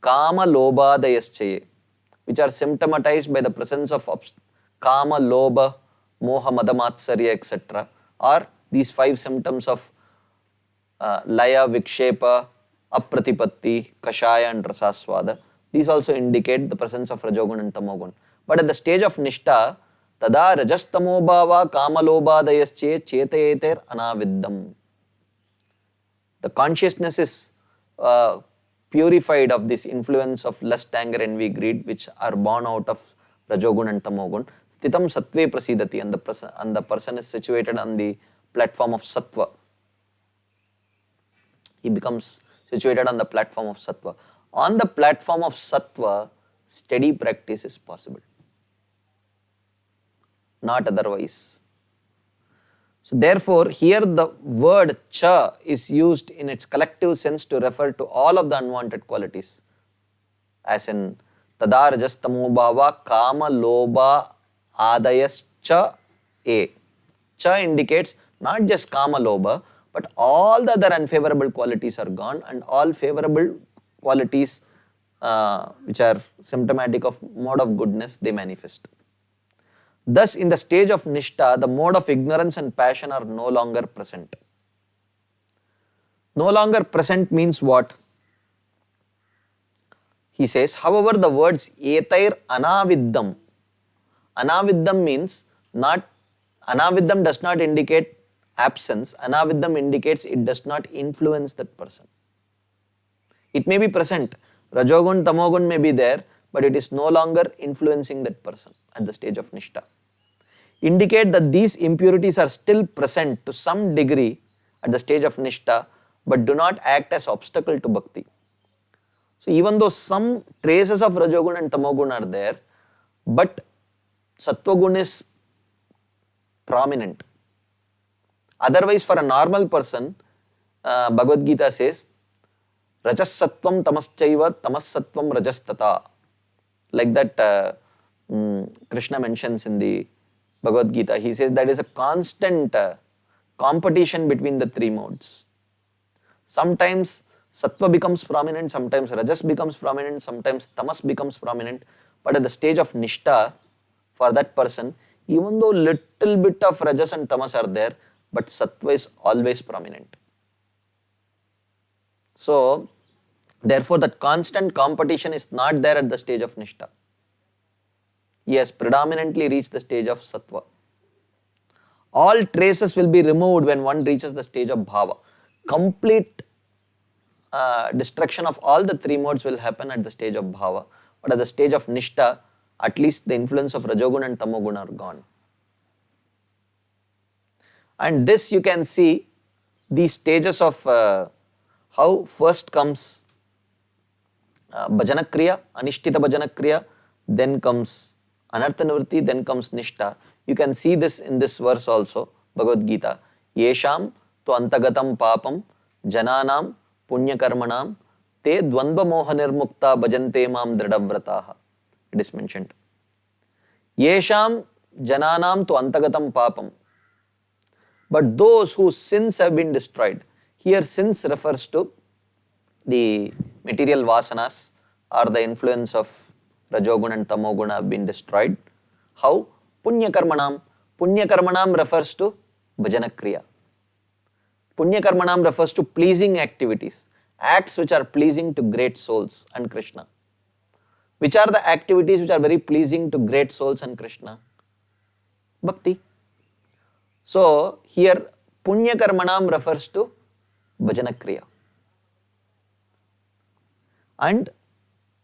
Kama lobhadayasche, which are symptomatized by the presence of kama, lobha, moha, mada, matsarya, etc. Or these five symptoms of laya, vikshepa, apratipatti, kashaya and rasaswada. These also indicate the presence of rajogun and tamogun. But at the stage of nishtha, tada rajastamo bhava kama lobhadayasche cheteter anaviddam. The consciousness is purified of this influence of lust, anger, envy, greed, which are born out of rajogun and tamogun. Sthitam sattve prasidati, and the person is situated on the platform of sattva. He becomes situated on the platform of sattva. On the platform of sattva, steady practice is possible, not otherwise. So therefore, here the word cha is used in its collective sense to refer to all of the unwanted qualities. As in, tada rajastamo bhava kama lobha adayas cha e. Cha indicates not just kama lobha, but all the other unfavorable qualities are gone and all favorable qualities which are symptomatic of mode of goodness, they manifest. Thus, in the stage of nishtha, the mode of ignorance and passion are no longer present. No longer present means what? He says, however, the words etair anaviddam. Anaviddam means not, anaviddam does not indicate absence. Anaviddam indicates it does not influence that person. It may be present. Rajogun, tamogun may be there, but it is no longer influencing that person at the stage of nishtha. Indicate that these impurities are still present to some degree at the stage of nishtha, but do not act as obstacle to bhakti. So even though some traces of rajogun and tamogun are there, but sattvagun is prominent. Otherwise, for a normal person, Bhagavad Gita says, Rajasattvam tamaschaiva tamasattvam rajastata. Like that Krishna mentions in the Bhagavad Gita. He says that is a constant competition between the three modes. Sometimes sattva becomes prominent, sometimes rajas becomes prominent, sometimes tamas becomes prominent. But at the stage of nishta, for that person, even though little bit of rajas and tamas are there, but sattva is always prominent. So, therefore, that constant competition is not there at the stage of nishta. He has predominantly reached the stage of sattva. All traces will be removed when one reaches the stage of bhava. Complete destruction of all the three modes will happen at the stage of bhava. But at the stage of nishta, at least the influence of rajoguna and tamoguna are gone. And this you can see these stages of how first comes bhajana kriya, anishtita bhajana kriya, then comes anartha nivritti, then comes nishta. You can see this in this verse also, Bhagavad Gita. Yesham tu antagatam papam jananam punya karmanam te dvandva moha nirmukta bhajante mam dridhavrataha. It is mentioned. Yesham jananam tu antagatam papam. But those whose sins have been destroyed. Here sins refers to the material vasanas or the influence of rajoguna and tamoguna have been destroyed. How? Punya karmanam. Punya karmanam refers to bhajana kriya. Punya karmanam refers to pleasing activities, acts which are pleasing to great souls and Krishna. Which are the activities which are very pleasing to great souls and Krishna? Bhakti. So, here punya karmanam refers to bhajana kriya. And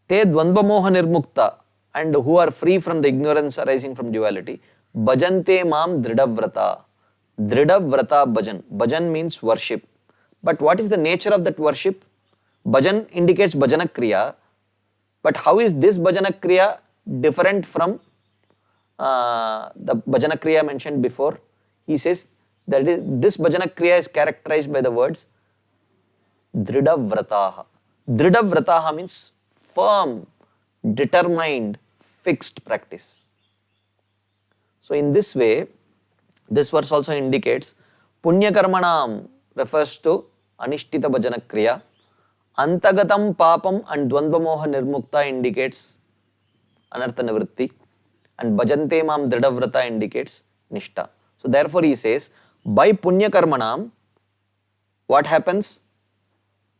te dvandva moha nirmukta, and who are free from the ignorance arising from duality, bhajante mam dridhavrata. Dridhavrata bhajan. Bhajan means worship. But what is the nature of that worship? Bhajan indicates bhajana kriya. But how is this bhajana kriya different from the bhajana kriya mentioned before? He says that this bhajana kriya is characterized by the words dridhavrataha. Dridhavrataha means firm, determined, fixed practice. So in this way, this verse also indicates punya karmanam refers to anishtita bhajana kriya, antagatam papam and dvandva moha nirmukta indicates anartha nivritti, and bhajante mam dridhavrata indicates nishta. So therefore he says, by punya karmanam, what happens?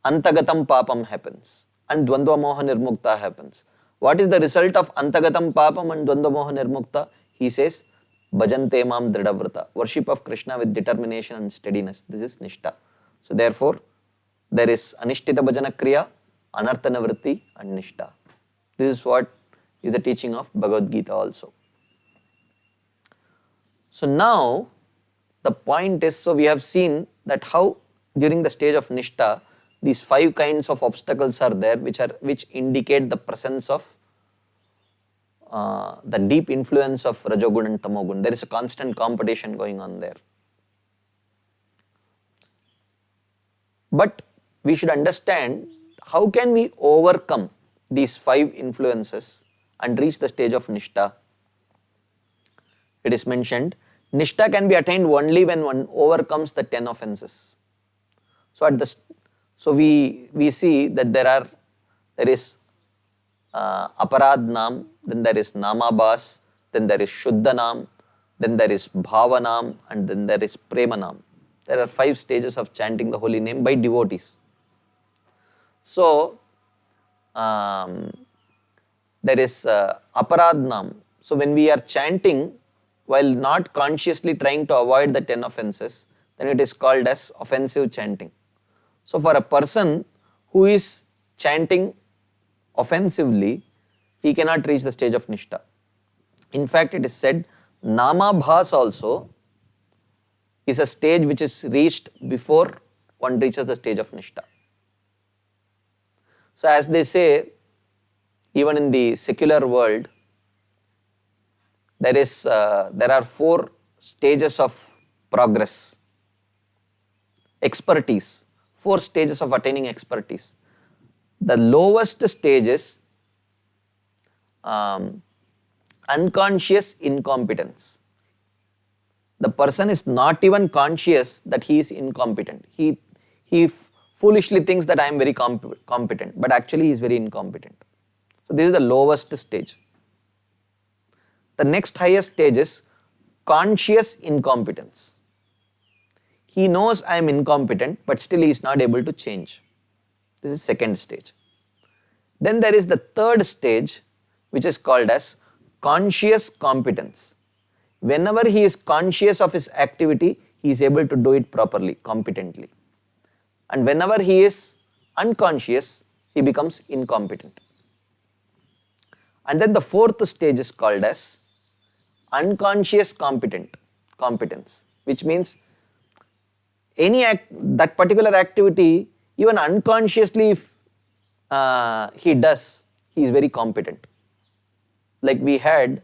Antagatam papam happens and dvandva moha nirmukta happens. What is the result of antagatam papam and dvandva moha nirmukta? He says, bhajante mam dridhavrata, worship of Krishna with determination and steadiness. This is nishta. So therefore, there is anishtita bhajana kriya, anartha nivritti and nishta. This is what is the teaching of Bhagavad Gita also. So now, the point is, so we have seen that how during the stage of nishta, these 5 kinds of obstacles are there which indicate the presence of the deep influence of rajogun and tamogun. There is a constant competition going on there. But we should understand how can we overcome these 5 influences and reach the stage of nishta. It is mentioned, nishta can be attained only when one overcomes the 10 offenses. So we see that there is aparad nam, then there is namabhas, then there is shuddha nam, then there is bhava nam, and then there is prema nam. There are 5 stages of chanting the holy name by devotees. So there is aparad nam. So when we are chanting while not consciously trying to avoid the 10 offenses, then it is called as offensive chanting. So for a person who is chanting offensively, he cannot reach the stage of nishta. In fact, it is said, namabhas also is a stage which is reached before one reaches the stage of nishta. So as they say, even in the secular world, there are 4 stages of progress. Expertise, 4 stages of attaining expertise. The lowest stage is unconscious incompetence. The person is not even conscious that he is incompetent. He foolishly thinks that I am very competent, but actually he is very incompetent. So this is the lowest stage. The next highest stage is conscious incompetence. He knows I am incompetent, but still he is not able to change. This is second stage. Then there is the third stage, which is called as conscious competence. Whenever he is conscious of his activity, he is able to do it properly, competently. And whenever he is unconscious, he becomes incompetent. And then the fourth stage is called as unconscious competence, which means that particular activity, even unconsciously if he does, he is very competent. Like we had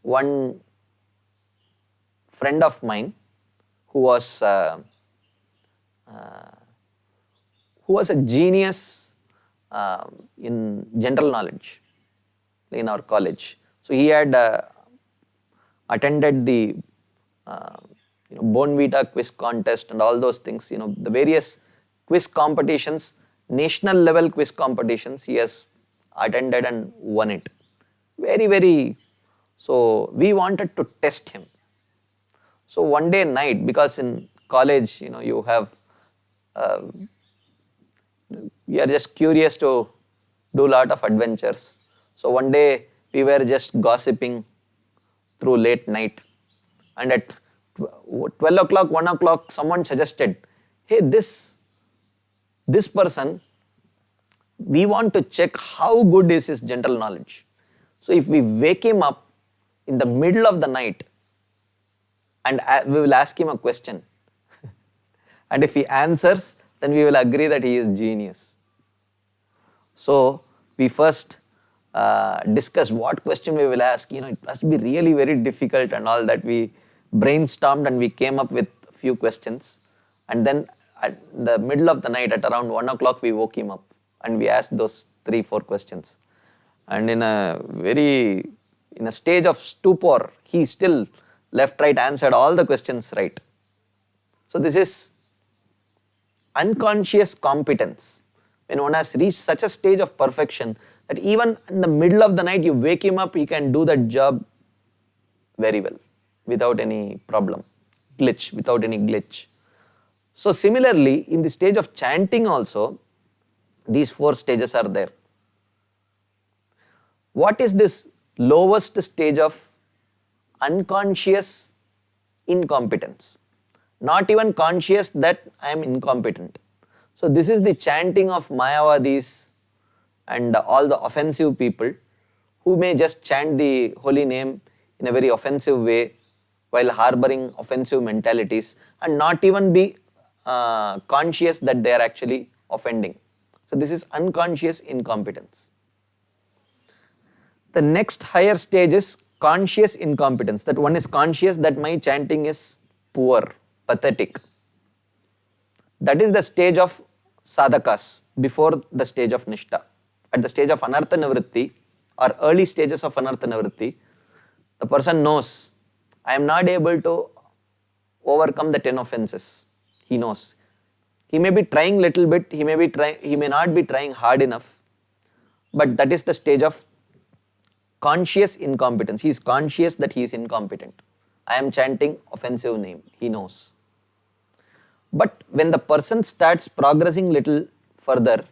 one friend of mine who was a genius in general knowledge in our college. So he had attended the Bonvita quiz contest and all those things, the various quiz competitions, national level quiz competitions, he has attended and won it. Very, so we wanted to test him. So one day night, because in college, you have, we are just curious to do a lot of adventures. So one day we were just gossiping through late night, and at 12 o'clock, 1 o'clock, someone suggested, hey, this person, we want to check how good is his general knowledge. So if we wake him up in the middle of the night and we will ask him a question, and if he answers, then we will agree that he is genius. So we first discussed what question we will ask. It must be really very difficult and all that. We brainstormed and we came up with a few questions, and then at the middle of the night at around 1 o'clock we woke him up and we asked those 3-4 questions, and in a stage of stupor, he still left right answered all the questions right. So this is unconscious competence, when one has reached such a stage of perfection that even in the middle of the night you wake him up, he can do that job very well without any problem, without any glitch. So similarly, in the stage of chanting also, these 4 stages are there. What is this lowest stage of unconscious incompetence? Not even conscious that I am incompetent. So this is the chanting of Mayavadis and all the offensive people who may just chant the holy name in a very offensive way while harboring offensive mentalities and not even be conscious that they are actually offending. So this is unconscious incompetence. The next higher stage is conscious incompetence, that one is conscious that my chanting is poor, pathetic. That is the stage of sadhakas before the stage of nishta. At the stage of anartha nivritti or early stages of anartha nivritti, the person knows, I am not able to overcome the 10 offenses. He knows. He may be trying little bit, he may not be trying hard enough, but that is the stage of conscious incompetence. He is conscious that he is incompetent. I am chanting offensive name, he knows. But when the person starts progressing little further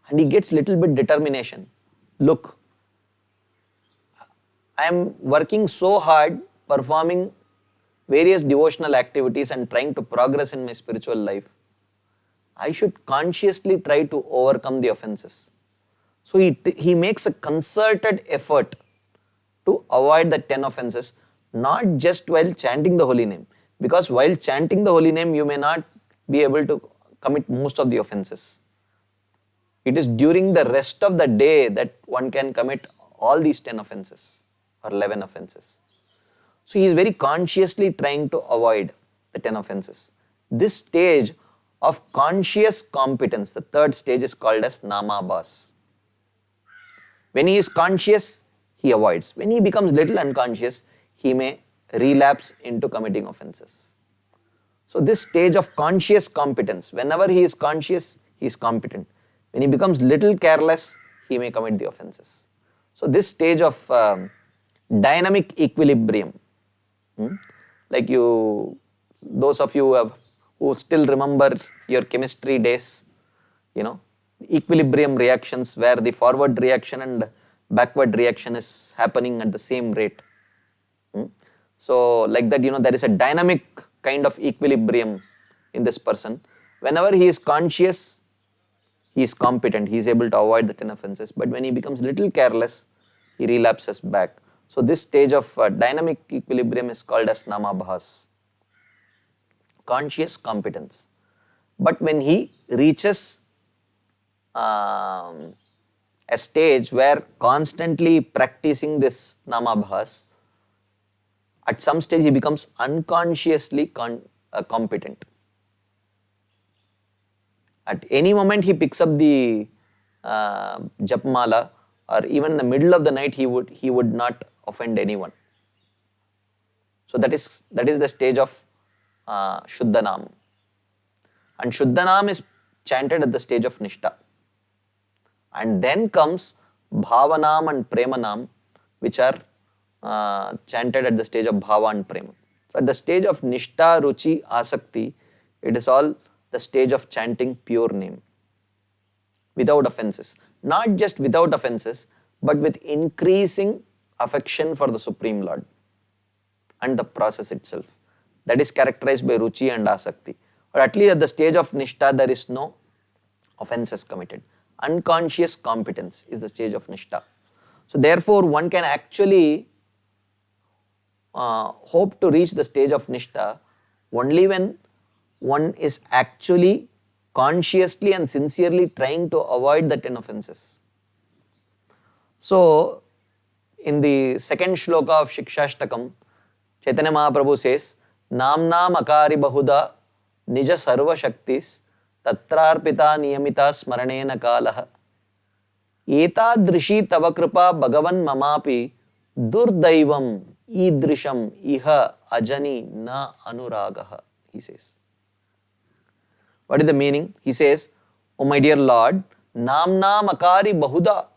and he gets little bit determination, look, I am working so hard performing various devotional activities and trying to progress in my spiritual life. I should consciously try to overcome the offenses. So he makes a concerted effort to avoid the 10 offenses, not just while chanting the holy name. Because while chanting the holy name, you may not be able to commit most of the offenses. It is during the rest of the day that one can commit all these 10 offenses or 11 offenses. So he is very consciously trying to avoid the 10 offenses. This stage of conscious competence. The third stage is called as namabhas. When he is conscious, he avoids. When he becomes little unconscious, he may relapse into committing offenses. So this stage of conscious competence, whenever he is conscious, he is competent. When he becomes little careless, he may commit the offenses. So this stage of dynamic equilibrium, like those of you who still remember your chemistry days, equilibrium reactions where the forward reaction and backward reaction is happening at the same rate. So like that, there is a dynamic kind of equilibrium in this person. Whenever he is conscious, he is competent, he is able to avoid the 10 offenses. But when he becomes little careless, he relapses back. So this stage of dynamic equilibrium is called as namabhas, conscious competence. But when he reaches a stage where constantly practicing this namabhas, at some stage he becomes unconsciously competent. At any moment he picks up the japmala, or even in the middle of the night he would not offend anyone. So that is the stage of Shuddhanam. And Shuddhanam is chanted at the stage of Nishtha. And then comes Bhavanam and Premanam, which are chanted at the stage of Bhava and Prema. So at the stage of Nishtha, Ruchi, Asakti, it is all the stage of chanting pure name without offenses. Not just without offenses, but with increasing affection for the Supreme Lord and the process itself. That is characterized by Ruchi and Asakti. Or at least at the stage of Nishtha, there is no offenses committed. Unconscious competence is the stage of Nishtha. So therefore, one can actually hope to reach the stage of Nishtha only when one is actually consciously and sincerely trying to avoid the 10 offenses. So, in the second shloka of Shikshashtakam, Chaitanya Mahaprabhu says, Namna Makari Bahuda Nija Sarva Shaktis Tatrarpita Niyamita Smaranena Kalaha Etadrishi Tava Kripa Bhagavan Mamapi Durdaivam Idrisham Iha Ajani Na Anuragaha, he says. What is the meaning? He says, oh my dear Lord, Namna Makari Bahuda.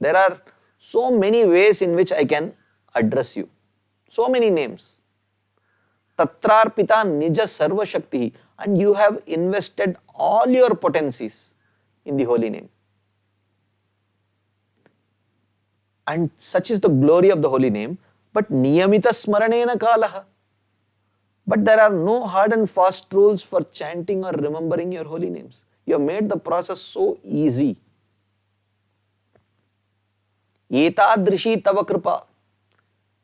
There are so many ways in which I can address you. So many names. Tatrarpita Nija Sarva Shakti. And you have invested all your potencies in the holy name. And such is the glory of the holy name. But Niyamita Smaranena Kalaha. But there are no hard and fast rules for chanting or remembering your holy names. You have made the process so easy. Etadrishi Tava Kripa.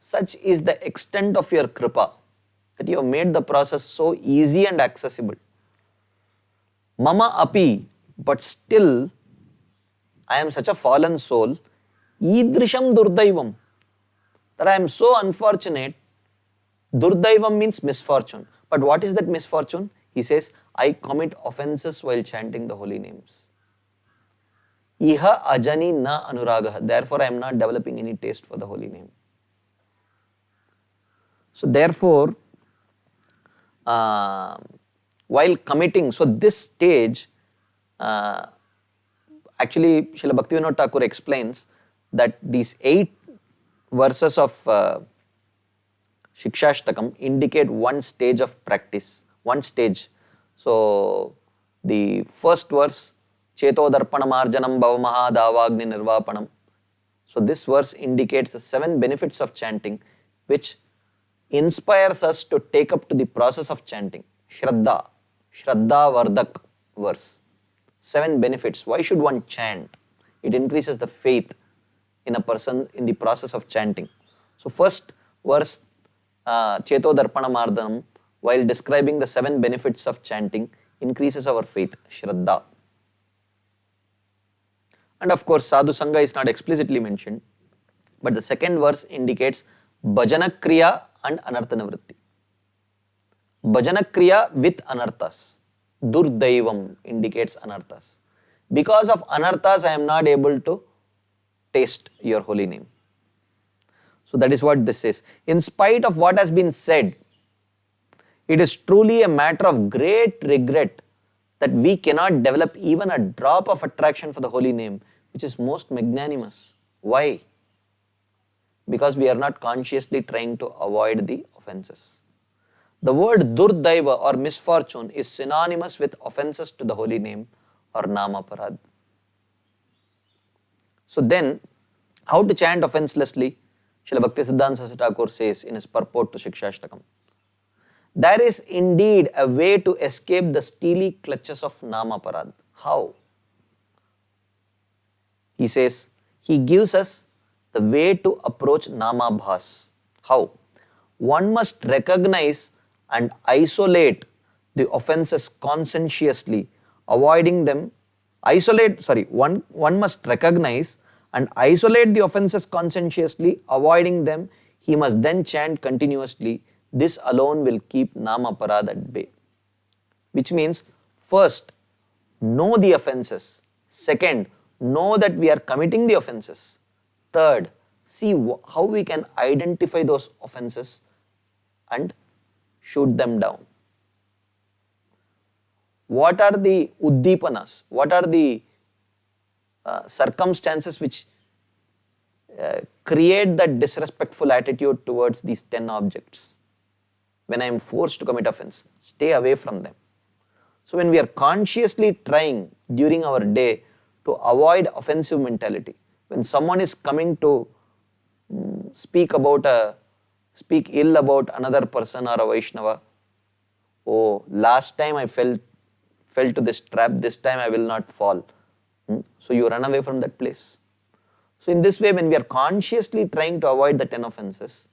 Such is the extent of your Kripa that you have made the process so easy and accessible. Mama api, but still I am such a fallen soul. Idrisham Durdaivam. That I am so unfortunate. Durdaivam means misfortune. But what is that misfortune? He says, I commit offenses while chanting the holy names. Iha ajani na anuragaha. Therefore, I am not developing any taste for the holy name. So therefore, while committing, so this stage, actually Srila Bhaktivinoda Thakur explains that these 8 verses of Shikshashtakam indicate one stage of practice, one stage. So the first verse, Cheto Darpanam Arjanam Bhavamaha Davagni Nirvapanam. So this verse indicates the 7 benefits of chanting, which inspires us to take up to the process of chanting. Shraddha Vardak verse. 7 benefits. Why should one chant? It increases the faith in a person in the process of chanting. So first verse, Cheto Darpana Mardanam, while describing the 7 benefits of chanting, increases our faith, Shraddha. And of course, Sadhu Sangha is not explicitly mentioned, but the second verse indicates Bhajana Kriya and Anartha Nivritti. Bhajana Kriya with Anarthas. Durdaivam indicates anarthas. Because of anarthas, I am not able to taste your holy name. So that is what this is. In spite of what has been said, it is truly a matter of great regret that we cannot develop even a drop of attraction for the holy name, which is most magnanimous. Why? Because we are not consciously trying to avoid the offenses. The word Durdaiva or misfortune is synonymous with offenses to the holy name or Namaparad. So then, how to chant offenselessly? Srila Bhaktisiddhanta Saraswati Thakur says in his purport to Shikshashtakam, there is indeed a way to escape the steely clutches of Namaparad. How? He says, he gives us the way to approach Namabhas. How? One must recognize and isolate the offenses conscientiously, avoiding them. One must recognize and isolate the offenses conscientiously, avoiding them. He must then chant continuously. This alone will keep Namaparad at bay. Which means, first, know the offenses. Second, know that we are committing the offenses. Third, see how we can identify those offenses and shoot them down. What are the uddipanas? What are the circumstances which create that disrespectful attitude towards these 10 objects? When I am forced to commit offense, stay away from them. So when we are consciously trying during our day to avoid offensive mentality, when someone is coming to speak ill about another person or a Vaishnava, oh, last time I fell to this trap, this time I will not fall. So you run away from that place. So in this way, when we are consciously trying to avoid the 10 offenses,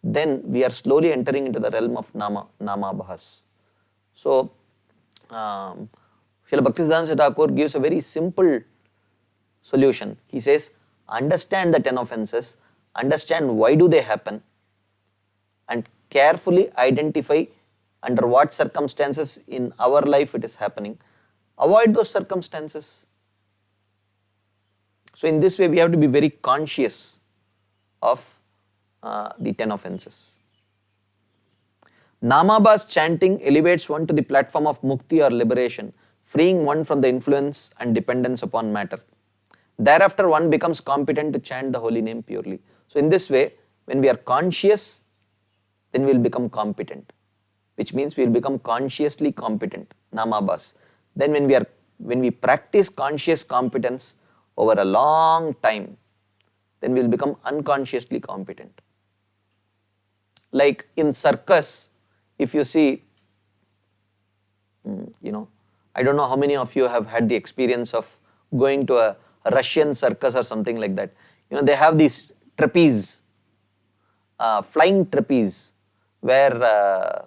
then we are slowly entering into the realm of Namabhas. So, Srila Bhaktisiddhanta Thakur gives a very simple solution. He says, understand the 10 offenses, understand why do they happen, and carefully identify under what circumstances in our life it is happening. Avoid those circumstances. So in this way, we have to be very conscious of the 10 offenses. Namabhas chanting elevates one to the platform of mukti or liberation, freeing one from the influence and dependence upon matter. Thereafter, one becomes competent to chant the holy name purely. So in this way, when we are conscious, then we will become competent, which means we will become consciously competent, Namabhas. Then when we practice conscious competence over a long time, then we will become unconsciously competent. Like in circus, if you see, I don't know how many of you have had the experience of going to a Russian circus or something like that. They have these trapeze, flying trapeze, where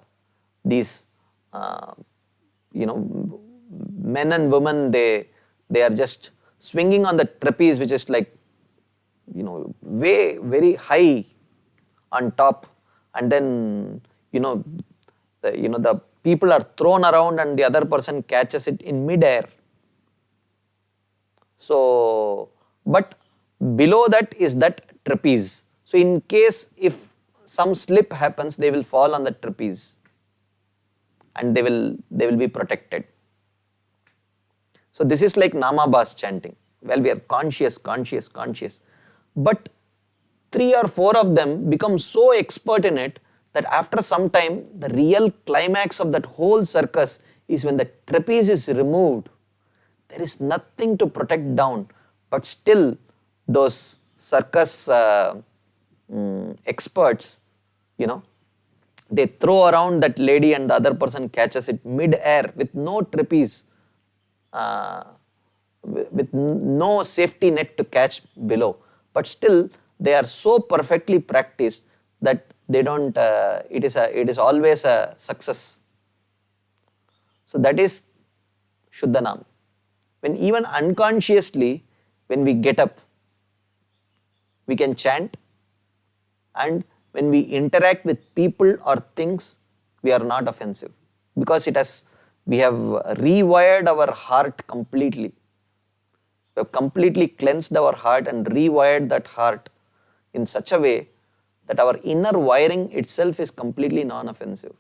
these, men and women, they are just swinging on the trapeze, which is like, way, very high on top, and then, the people are thrown around and the other person catches it in mid-air. So, but below that is that trapeze. So in case if some slip happens, they will fall on the trapeze and they will be protected. So this is like Namabhas chanting. Well, we are conscious. But 3 or 4 of them become so expert in it that after some time, the real climax of that whole circus is when the trapeze is removed. There is nothing to protect down, but still those circus experts, they throw around that lady and the other person catches it mid-air with no trapeze, with no safety net to catch below. But still, they are so perfectly practiced that they don't, it is always a success. So that is Shuddhanam. When even unconsciously, when we get up, we can chant, and when we interact with people or things, we are not offensive because it has We have rewired our heart completely. We have completely cleansed our heart and rewired that heart in such a way that our inner wiring itself is completely non-offensive.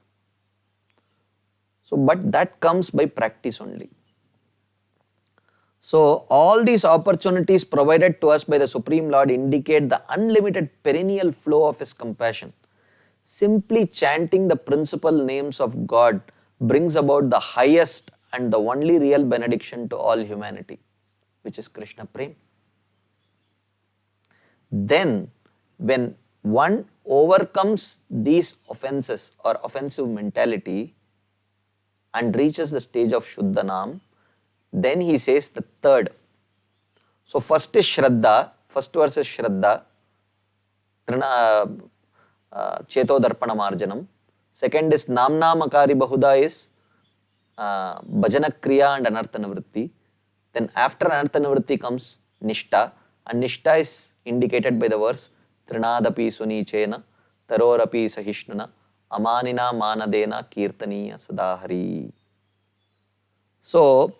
So, but that comes by practice only. So, all these opportunities provided to us by the Supreme Lord indicate the unlimited perennial flow of His compassion. Simply chanting the principal names of God brings about the highest and the only real benediction to all humanity, which is Krishna Prem. Then, when one overcomes these offenses or offensive mentality and reaches the stage of Shuddhanam, then he says the third. So first is Shraddha, first verse is Shraddha, Cheto Darpana Marjanam. Second is Namna Makari Bahuda is Bhajana Kriya and Anartha Nivritti. Then after Anartha Nivritti comes Nishta, and Nishta is indicated by the verse Trinadapi Sunichena, Tarorapi Sahishnuna, Amanina Manadena Kirtaniya Sadahari. So,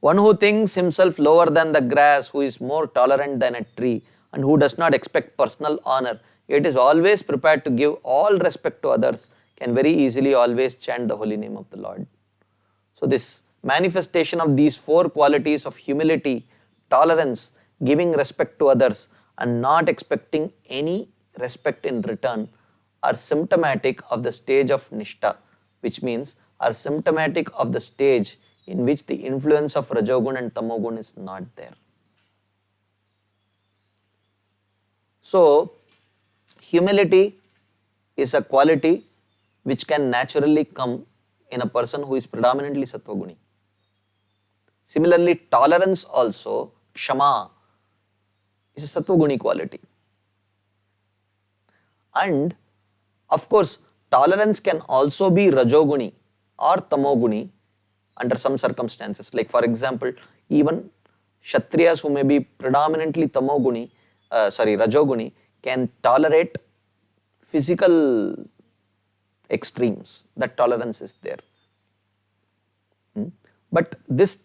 one who thinks himself lower than the grass, who is more tolerant than a tree, and who does not expect personal honor, yet is always prepared to give all respect to others, can very easily always chant the holy name of the Lord. So this manifestation of these four qualities of humility, tolerance, giving respect to others, and not expecting any respect in return are symptomatic of the stage of Nishta, which means are symptomatic of the stage in which the influence of Rajogun and Tamogun is not there. So, humility is a quality which can naturally come in a person who is predominantly Sattvaguni. Similarly, tolerance also, Kshama, is a Sattvaguni quality. And of course, tolerance can also be Rajoguni or Tamoguni under some circumstances. Like for example, even Kshatriyas who may be predominantly Rajoguni can tolerate physical extremes. That tolerance is there. But this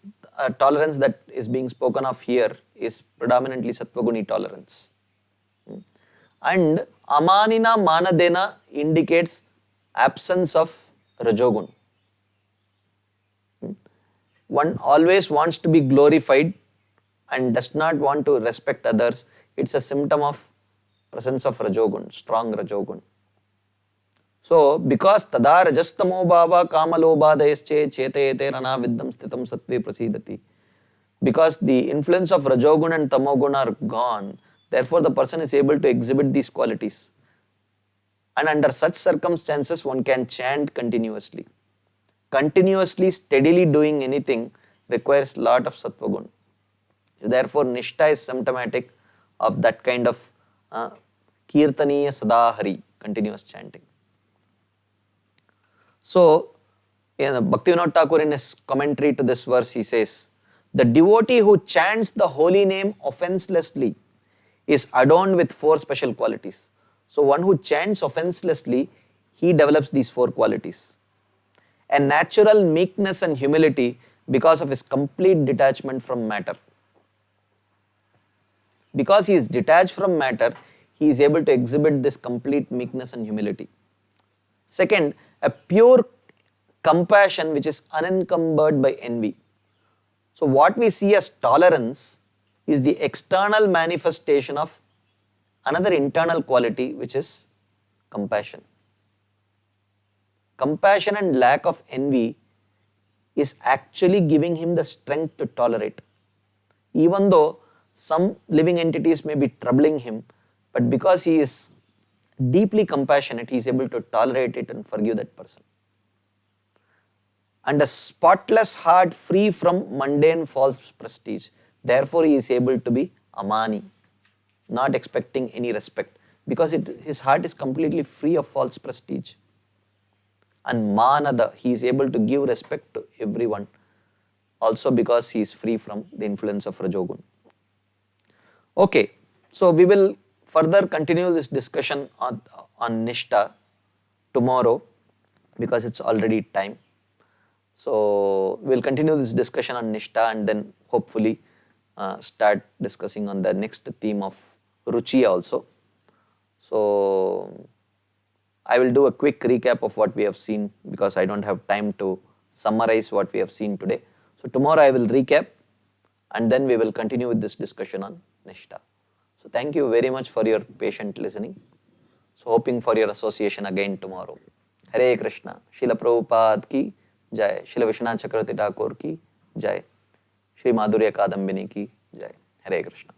tolerance that is being spoken of here is predominantly Sattvaguni tolerance. And Amanina Manadena indicates absence of Rajogun. One always wants to be glorified and does not want to respect others. It's a symptom of presence of Rajogun, strong Rajogun. So, because tada rajastamo bhava kamalobhadayasche chetayete rana viddam sthitam sattve prasidati. Because the influence of Rajogun and Tamogun are gone, therefore the person is able to exhibit these qualities. And under such circumstances, one can chant continuously. Continuously, steadily doing anything requires a lot of Sattvagun. Therefore, Nishta is symptomatic of that kind of Kirtaniya Sadahari, continuous chanting. So, Bhaktivinoda Thakur in his commentary to this verse, he says, the devotee who chants the holy name offenselessly is adorned with four special qualities. So, one who chants offenselessly, he develops these four qualities. A natural meekness and humility because of his complete detachment from matter. Because he is detached from matter, he is able to exhibit this complete meekness and humility. Second, a pure compassion which is unencumbered by envy. So what we see as tolerance is the external manifestation of another internal quality which is compassion. Compassion and lack of envy is actually giving him the strength to tolerate. Even though some living entities may be troubling him, but because he is deeply compassionate, he is able to tolerate it and forgive that person. And a spotless heart free from mundane false prestige. Therefore, he is able to be Amani, not expecting any respect, because his heart is completely free of false prestige. And Manada, he is able to give respect to everyone, also because he is free from the influence of Rajogun. Okay, so we will further continue this discussion on Nishta tomorrow because it's already time. So we'll continue this discussion on Nishta and then hopefully start discussing on the next theme of Ruchi also. So I will do a quick recap of what we have seen because I don't have time to summarize what we have seen today. So tomorrow I will recap and then we will continue with this discussion on Nishta. So thank you very much for your patient listening. So hoping for your association again tomorrow. Hare Krishna. Srila Prabhupada ki jai. Srila Vishwanath Chakravarti Thakur ki jai. Shri Madhurya Kadambini ki jai. Hare Krishna.